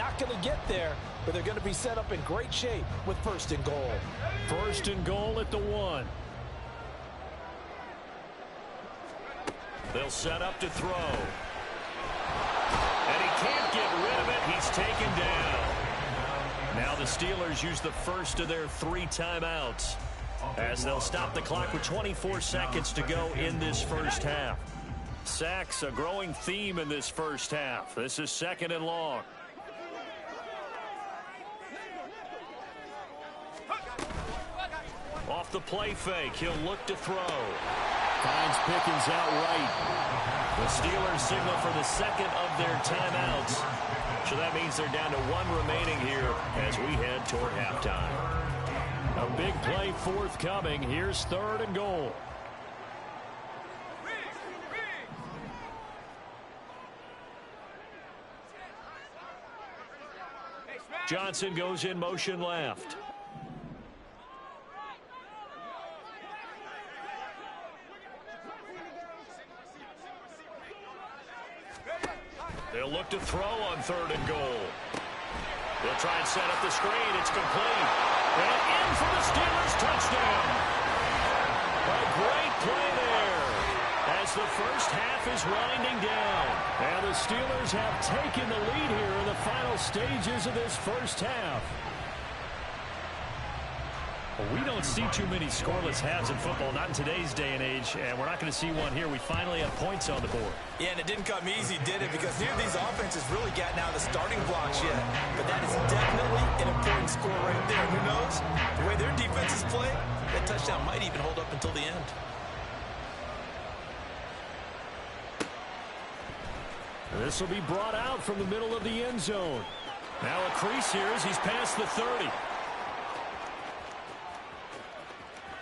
not going to get there, but they're going to be set up in great shape with 1st and goal. 1st and goal at the 1. They'll set up to throw. And he can't get rid of it. He's taken down. Now the Steelers use the first of their 3 timeouts as they'll stop the clock with 24 seconds to go in this first half. Sacks, a growing theme in this first half. This is 2nd and long. Off the play fake, he'll look to throw. Finds Pickens out right. The Steelers signal for the 2nd of their timeouts. So that means they're down to 1 remaining here as we head toward halftime. A big play forthcoming. Here's 3rd and goal. Johnson goes in motion left. They'll look to throw on 3rd and goal. They'll try and set up the screen. It's complete. And in for the Steelers touchdown. A great play there as the first half is winding down. And the Steelers have taken the lead here in the final stages of this first half. Well, we don't see too many scoreless halves in football, not in today's day and age, and we're not going to see one here. We finally have points on the board. Yeah, and it didn't come easy, did it? Because neither of these offenses really gotten out of the starting blocks yet. But that is definitely an important score right there. Who knows? The way their defenses play, that touchdown might even hold up until the end. This will be brought out from the middle of the end zone. Now a crease here as he's past the 30.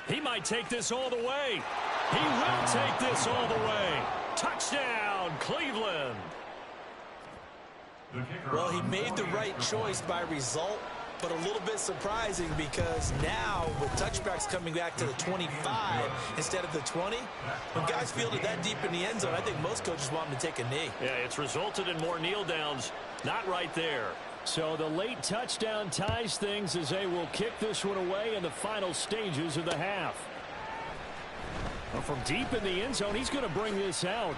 He might take this all the way. He will take this all the way. Touchdown, Cleveland. Well, he made the right choice by result, but a little bit surprising because now with touchbacks coming back to the 25 instead of the 20, when guys fielded that deep in the end zone, I think most coaches want them to take a knee. Yeah, it's resulted in more kneel downs. Not right there. So the late touchdown ties things as they will kick this one away in the final stages of the half. Well, from deep in the end zone, he's going to bring this out.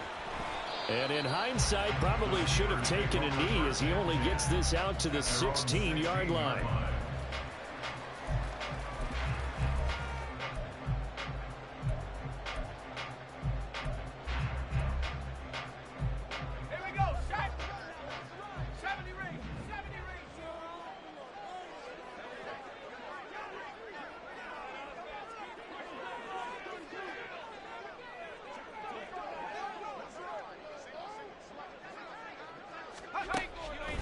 And in hindsight, probably should have taken a knee as he only gets this out to the 16-yard line.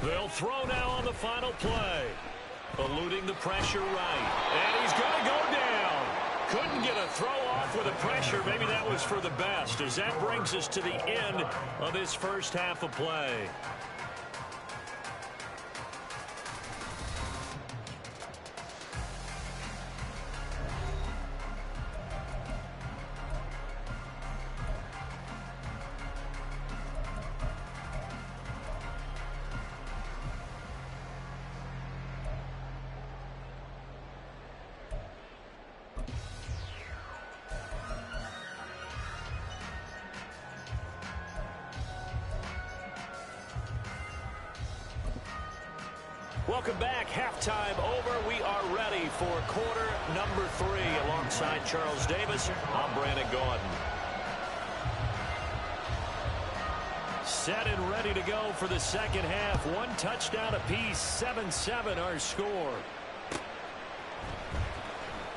They'll throw now on the final play. Eluding the pressure right. And he's going to go down. Couldn't get a throw off with the pressure. Maybe that was for the best as that brings us to the end of this first half of play. Welcome back. Halftime over. We are ready for quarter number 3. Alongside Charles Davis, I'm Brandon Gaudin. Set and ready to go for the second half. 1 touchdown apiece. 7-7 our score.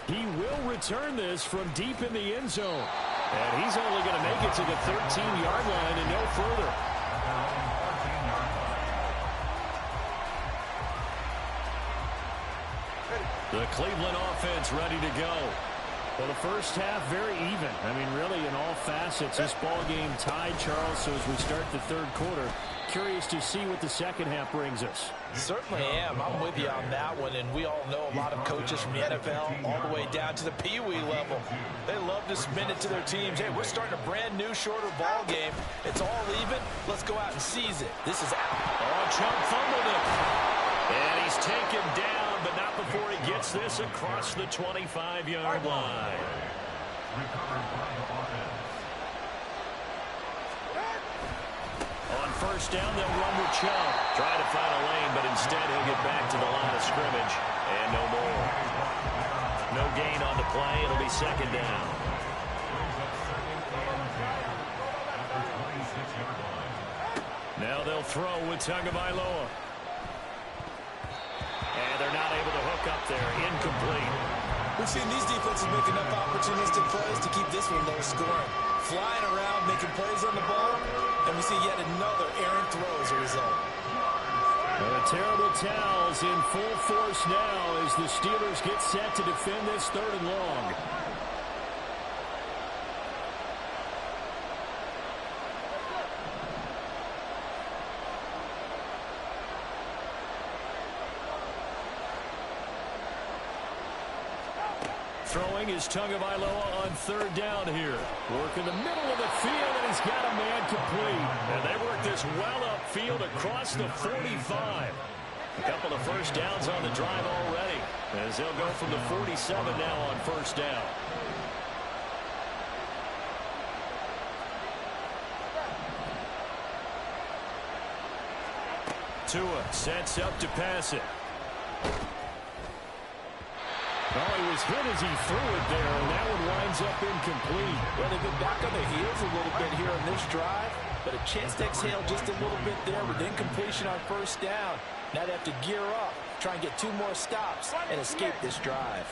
He will return this from deep in the end zone. And he's only going to make it to the 13-yard line and no further. The Cleveland offense ready to go. Well, the first half very even. I mean, really in all facets, this ball game tied, Charles. So as we start the third quarter, curious to see what the second half brings us. Certainly am. I'm with you on that one. And we all know a lot of coaches from the NFL all the way down to the Pee Wee level. They love to spin it to their teams. Hey, we're starting a brand new, shorter ball game. It's all even. Let's go out and seize it. This is out. Oh, Chubb fumbled it. gets this across the 25-yard line. On first down, they'll run with Chubb. Trying to find a lane, but instead he'll get back to the line of scrimmage. And no more. No gain on the play. It'll be second down. Now they'll throw with Tagovailoa. And they're not able to hook up there. Incomplete. We've seen these defenses make enough opportunistic plays to keep this one low scoring. Flying around, making plays on the ball, and we see yet another errant throw as a result. The terrible towels in full force now as the Steelers get set to defend this 3rd and long. Throwing is Tagovailoa on 3rd down here. Work in the middle of the field, and he's got a man complete. And they work this well upfield across the 45. A couple of first downs on the drive already, as they'll go from the 47 now on first down. Tua sets up to pass it. Oh, he was hit as he threw it there, and that one winds up incomplete. Well, they've been back on their heels a little bit here on this drive, but a chance to exhale just a little bit there with incompletion on first down. Now they have to gear up, try and get 2 more stops, and escape this drive.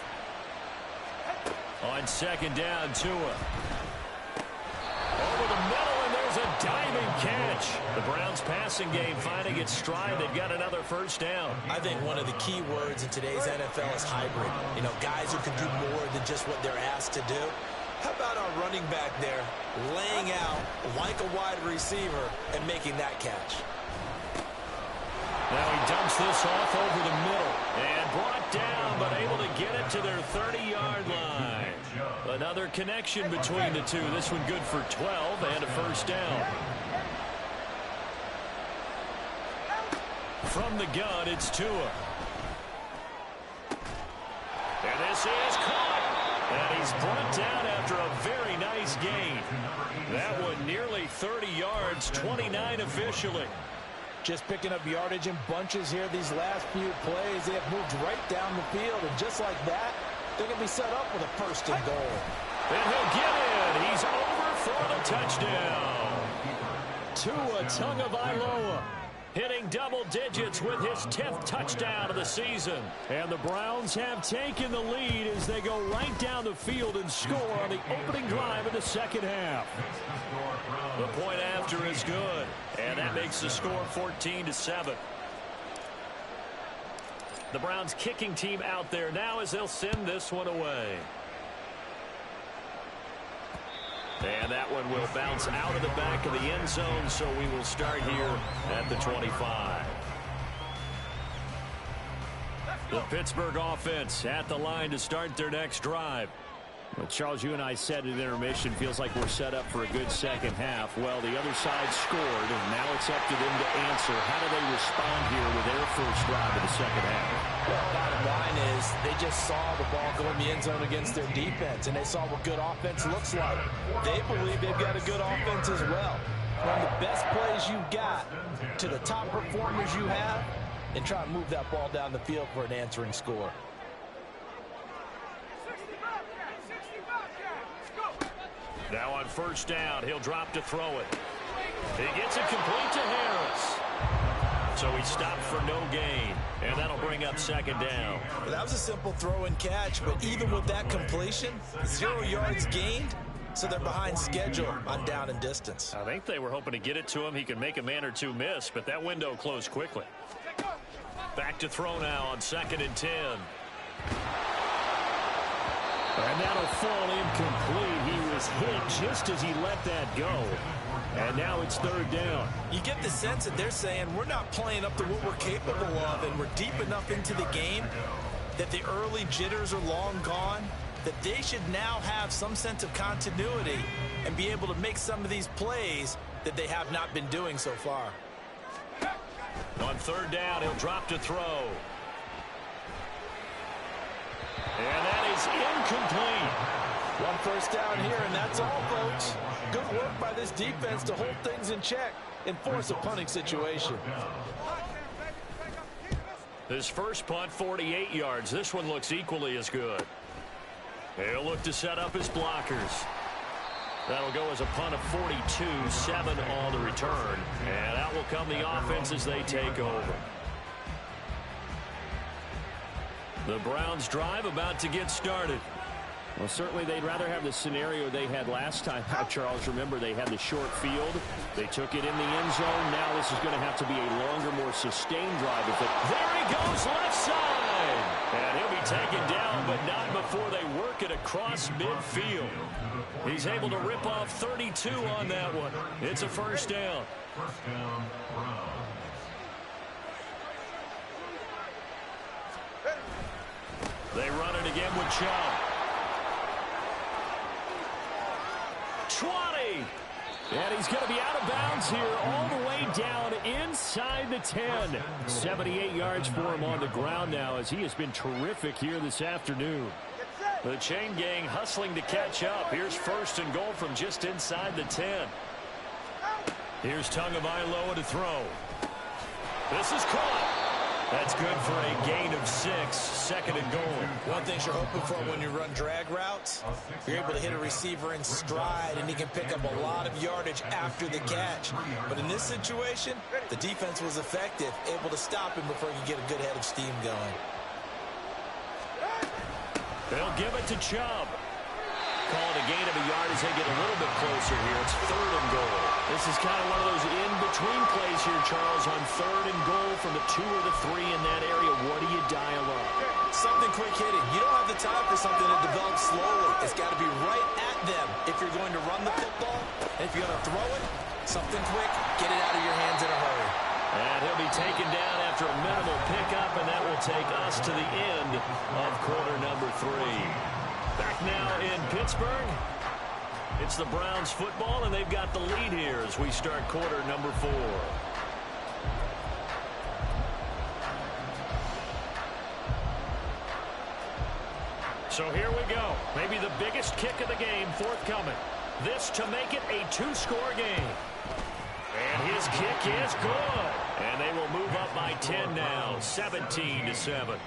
On second down, Tua. Over the middle, and there's a diving catch. The Browns passing game finding its stride. They've got another first down. I think one of the key words in today's NFL is hybrid. You know, guys who can do more than just what they're asked to do. How about our running back there laying out like a wide receiver and making that catch? Now he dumps this off over the middle and brought down, but able to get it to their 30-yard line. Another connection between the two. This one good for 12 and a first down. From the gun, it's Tua. And this is caught. And he's brought down after a very nice gain. That one nearly 30 yards, 29 officially. Just picking up yardage in bunches here these last few plays. They have moved right down the field, and just like that, they're going to be set up with a first and goal. And he'll get in. He's over for the touchdown. Tua Tagovailoa hitting double digits with his 10th touchdown of the season. And the Browns have taken the lead as they go right down the field and score on the opening drive of the second half. The point after is good, and that makes the score 14-7. The Browns kicking team out there now as they'll send this one away. And that one will bounce out of the back of the end zone, so we will start here at the 25. The Pittsburgh offense at the line to start their next drive. Well, Charles, you and I said at intermission, feels like we're set up for a good second half. Well, the other side scored, and now it's up to them to answer. How do they respond here with their first drive of the second half? Well, bottom line is they just saw the ball go in the end zone against their defense, and they saw what good offense looks like. They believe they've got a good offense as well. Run the best plays you've got to the top performers you have, and try and move that ball down the field for an answering score. Now on first down, he'll drop to throw it. He gets it complete to Harris. So he stopped for no gain, and that'll bring up second down. Well, that was a simple throw and catch, but even with that completion, 0 yards gained, so they're behind schedule on down and distance. I think they were hoping to get it to him. He could make a man or two miss, but that window closed quickly. Back to throw now on 2nd and 10. And that'll fall incomplete. He was hit just as he let that go. And now it's 3rd down. You get the sense that they're saying we're not playing up to what we're capable of, and we're deep enough into the game that the early jitters are long gone, that they should now have some sense of continuity and be able to make some of these plays that they have not been doing so far. On 3rd down, he'll drop to throw. And that is incomplete. One first down here, and that's all, folks. Good work by this defense to hold things in check and force a punting situation. His first punt, 48 yards. This one looks equally as good. He'll look to set up his blockers. That'll go as a punt of 42, 7 on the return. And out will come the offense as they take over. The Browns drive about to get started. Well, certainly they'd rather have the scenario they had last time. Charles, remember, they had the short field. They took it in the end zone. Now this is going to have to be a longer, more sustained drive. There he goes, left side. And he'll be taken down, but not before they work it across midfield. He's able to rip off 32 on that one. It's a first down. First down, Browns. They run it again with Chubb. 20. And he's going to be out of bounds here all the way down inside the 10. 78 yards for him on the ground now as he has been terrific here this afternoon. The chain gang hustling to catch up. Here's first and goal from just inside the 10. Here's Tagovailoa to throw. This is caught. That's good for a gain of 6, second and goal. One thing you're hoping for when you run drag routes, you're able to hit a receiver in stride, and he can pick up a lot of yardage after the catch. But in this situation, the defense was effective, able to stop him before he could get a good head of steam going. They'll give it to Chubb. Call it a gain of a yard as they get a little bit closer here. It's third and goal. This is kind of one of those in-between plays here, Charles, on third and goal from the 2 or the 3 in that area. What do you dial up? Something quick hitting. You don't have the time for something to develop slowly. It's got to be right at them if you're going to run the football. And if you're going to throw it, something quick, get it out of your hands in a hurry. And he'll be taken down after a minimal pickup, and that will take us to the end of quarter number 3. Back now in Pittsburgh. It's the Browns football, and they've got the lead here as we start quarter number 4. So here we go. Maybe the biggest kick of the game forthcoming. This to make it a 2-score game. And his kick is good. And they will move up by 10 now, 17-7.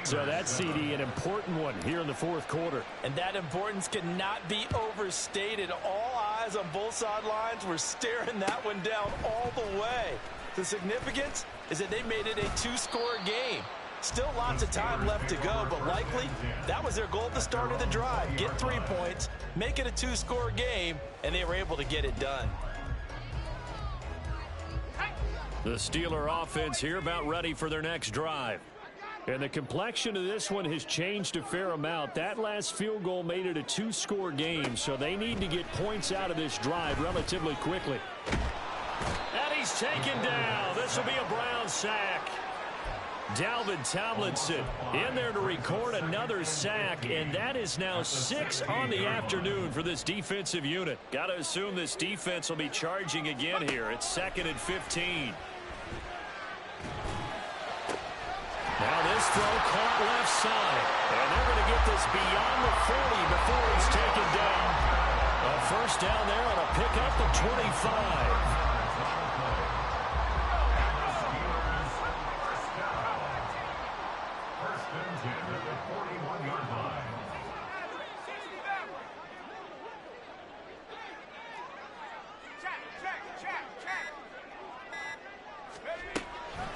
So that's, CD, an important one here in the fourth quarter. And that importance cannot be overstated. All eyes on both sidelines were staring that one down all the way. The significance is that they made it a 2-score game. Still lots of time left to go, but likely that was their goal at the start of the drive. Get 3 points, make it a 2-score game, and they were able to get it done. The Steeler offense here about ready for their next drive. And the complexion of this one has changed a fair amount. That last field goal made it a 2-score game, so they need to get points out of this drive relatively quickly. And he's taken down. This will be a Brown sack. Dalvin Tomlinson in there to record another sack, and that is now 6 on the afternoon for this defensive unit. Got to assume this defense will be charging again here. It's 2nd and 15. Now this throw caught left side, and they're going to get this beyond the 40 before he's taken down. A first down there on a pickup of 25.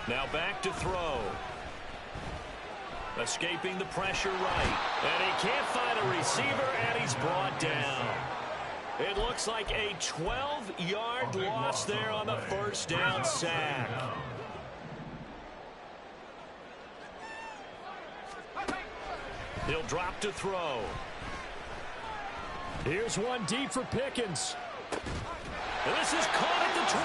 Now back to throw. Escaping the pressure right. And he can't find a receiver, and he's brought down. It looks like a 12-yard loss there on the first down sack. He'll drop to throw. Here's one deep for Pickens. And this is caught at the 20.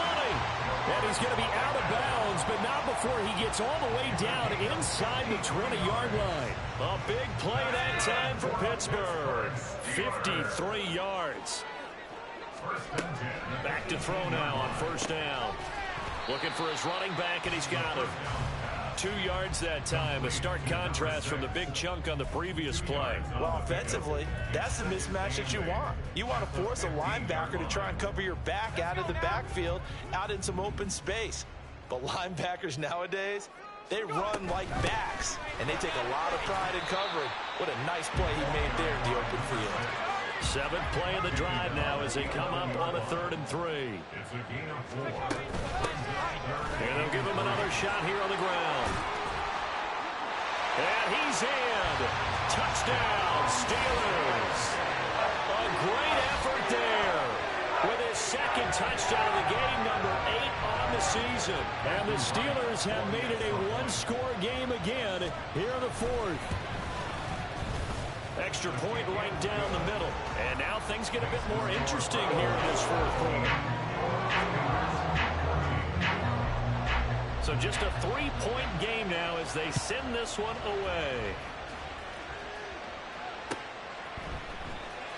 And he's going to be out of bounds, but not before he gets all the way down inside the 20-yard line. A big play that time for Pittsburgh. 53 yards. Back to throw now on first down. Looking for his running back, and he's got him. 2 yards that time. A stark contrast from the big chunk on the previous play. Well, offensively, that's the mismatch that you want. You want to force a linebacker to try and cover your back out of the backfield, out in some open space. But linebackers nowadays, they run like backs, and they take a lot of pride in covering. What a nice play he made there in the open field. 7th play of the drive now as they come up on a 3rd and 3. It's a gain of 4. And they'll give him another shot here on the ground. And he's in. Touchdown, Steelers. A great effort there with his 2nd touchdown of the game, number 8 on the season. And the Steelers have made it a one-score game again here in the 4th. Extra point right down the middle. And now things get a bit more interesting here in this 4th quarter. So just a 3-point game now as they send this one away.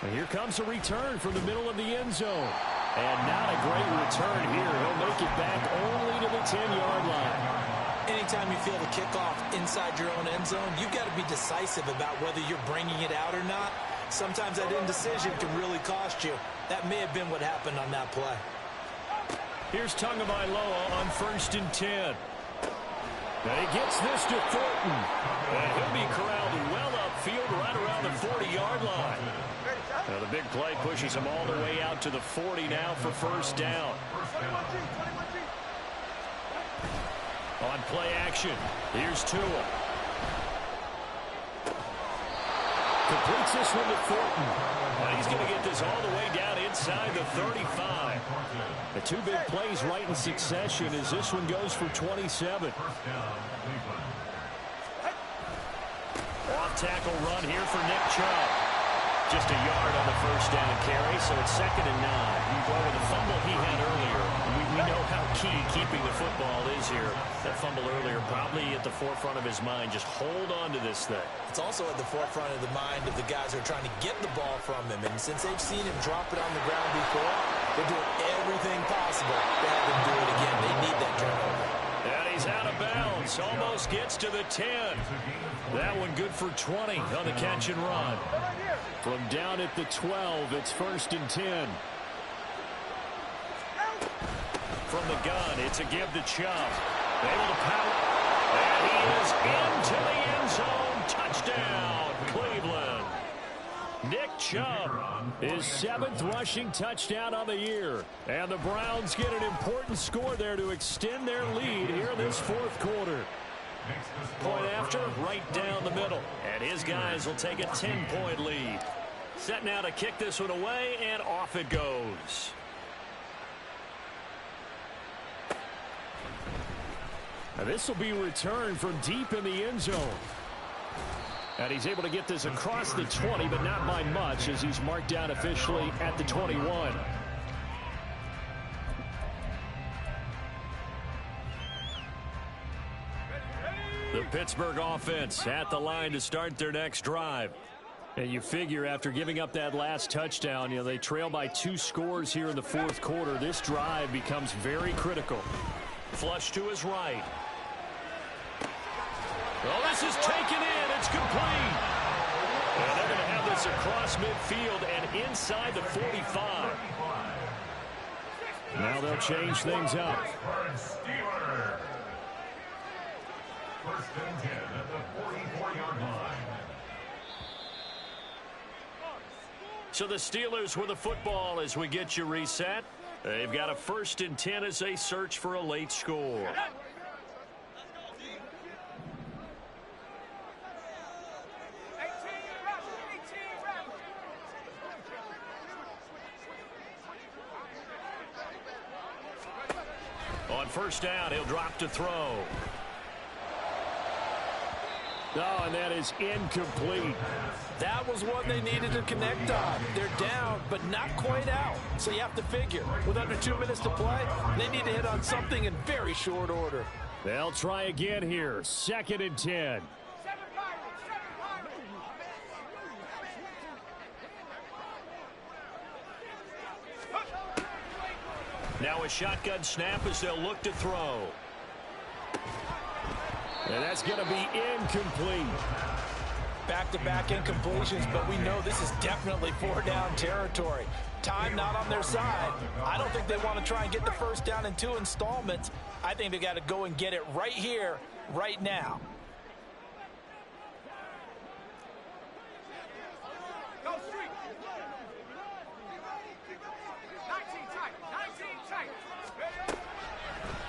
And here comes a return from the middle of the end zone. And not a great return here. He'll make it back only to the 10-yard line. Anytime you feel the kickoff inside your own end zone, you've got to be decisive about whether you're bringing it out or not. Sometimes that indecision can really cost you. That may have been what happened on that play. Here's Tagovailoa on 1st and 10. And he gets this to Thornton. And he'll be corralled well upfield right around the 40-yard line. Now the big play pushes him all the way out to the 40 now for 1st down. On play action, here's Tua. Completes this one to Thornton. And he's going to get this all the way down inside the 35. The 2 big plays right in succession as this one goes for 27. Off-tackle run here for Nick Chubb. Just a yard on the 1st down carry, so it's 2nd and 9. Well, with the fumble he had earlier, we know how key keeping the football is here. That fumble earlier probably at the forefront of his mind. Just hold on to this thing. It's also at the forefront of the mind of the guys who are trying to get the ball from him. And since they've seen him drop it on the ground before, they're doing everything possible to have him do it again. They need that turnover. And he's out of bounds. Almost gets to the 10. That one good for 20 on the catch and run. From down at the 12, it's 1st and 10. From the gun, it's a give to Chubb. Able to pout. And he is into the end zone. Touchdown, Cleveland. Nick Chubb. His 7th rushing touchdown on the year. And the Browns get an important score there to extend their lead here in this 4th quarter. Point after, right down the middle. And his guys will take a 10-point lead. Set now to kick this one away, and off it goes. Now this will be returned from deep in the end zone. And he's able to get this across the 20, but not by much as he's marked down officially at the 21. The Pittsburgh offense at the line to start their next drive. And you figure after giving up that last touchdown, they trail by 2 scores here in the 4th quarter. This drive becomes very critical. Flush to his right. Well, this is taken in. It's complete. And they're going to have this across midfield and inside the 45. Now they'll change things up. 1st and 10 at the 44-yard line. So the Steelers with the football as we get you reset. They've got a 1st and 10 as they search for a late score. On 1st down, he'll drop to throw. Oh, and that is incomplete. That was what they needed to connect on. They're down, but not quite out. So you have to figure, with under 2 minutes to play, they need to hit on something in very short order. They'll try again here. 2nd and 10. Now a shotgun snap as they'll look to throw. And that's going to be incomplete. Back-to-back incompletions, but we know this is definitely 4-down territory. Time not on their side. I don't think they want to try and get the first down in 2 installments. I think they got to go and get it right here, right now. Go street. 19 tight. 19 tight.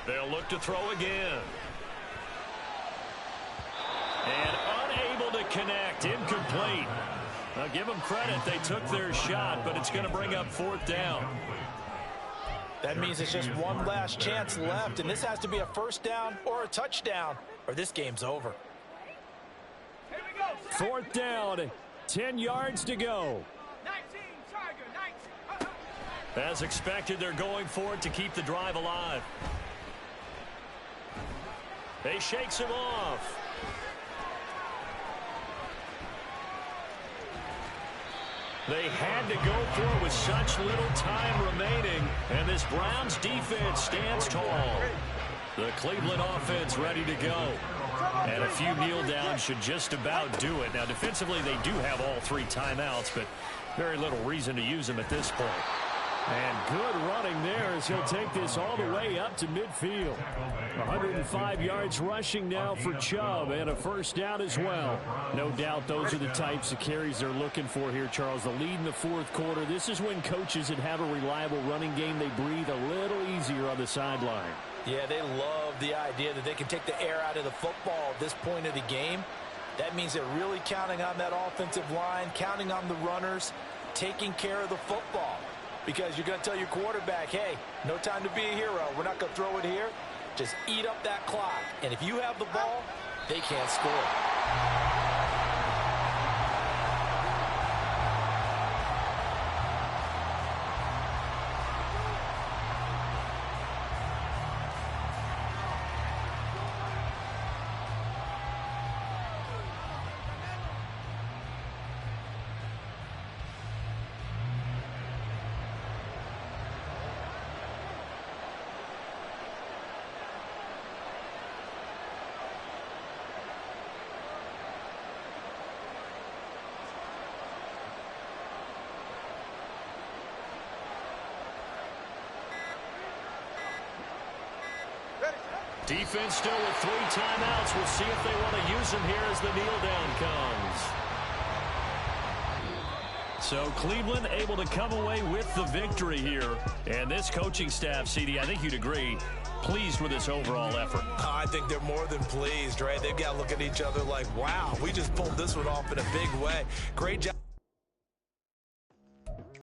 They'll look to throw again. And unable to connect. Incomplete. Now give them credit. They took their shot, but it's going to bring up 4th down. That means it's just one last chance left, and this has to be a first down or a touchdown, or this game's over. Here we go. 4th down. 10 yards to go. 19 Tiger. 19. As expected, they're going for it to keep the drive alive. They shakes him off. They had to go for it with such little time remaining, and this Browns defense stands tall. The Cleveland offense ready to go. And a few kneel downs should just about do it. Now, defensively, they do have all 3 timeouts, but very little reason to use them at this point. And good running there as he'll take this all the way up to midfield. 105 yards rushing now for Chubb, and a first down as well. No doubt those are the types of carries they're looking for here, Charles. The lead in the 4th quarter. This is when coaches that have a reliable running game, they breathe a little easier on the sideline. Yeah, they love the idea that they can take the air out of the football at this point of the game. That means they're really counting on that offensive line, counting on the runners, taking care of the football. Because you're going to tell your quarterback, hey, no time to be a hero. We're not going to throw it here. Just eat up that clock. And if you have the ball, they can't score. Defense still with 3 timeouts. We'll see if they want to use them here as the kneel down comes. So Cleveland able to come away with the victory here. And this coaching staff, CD, I think you'd agree, pleased with this overall effort. I think they're more than pleased, right? They've got to look at each other like, wow, we just pulled this one off in a big way. Great job.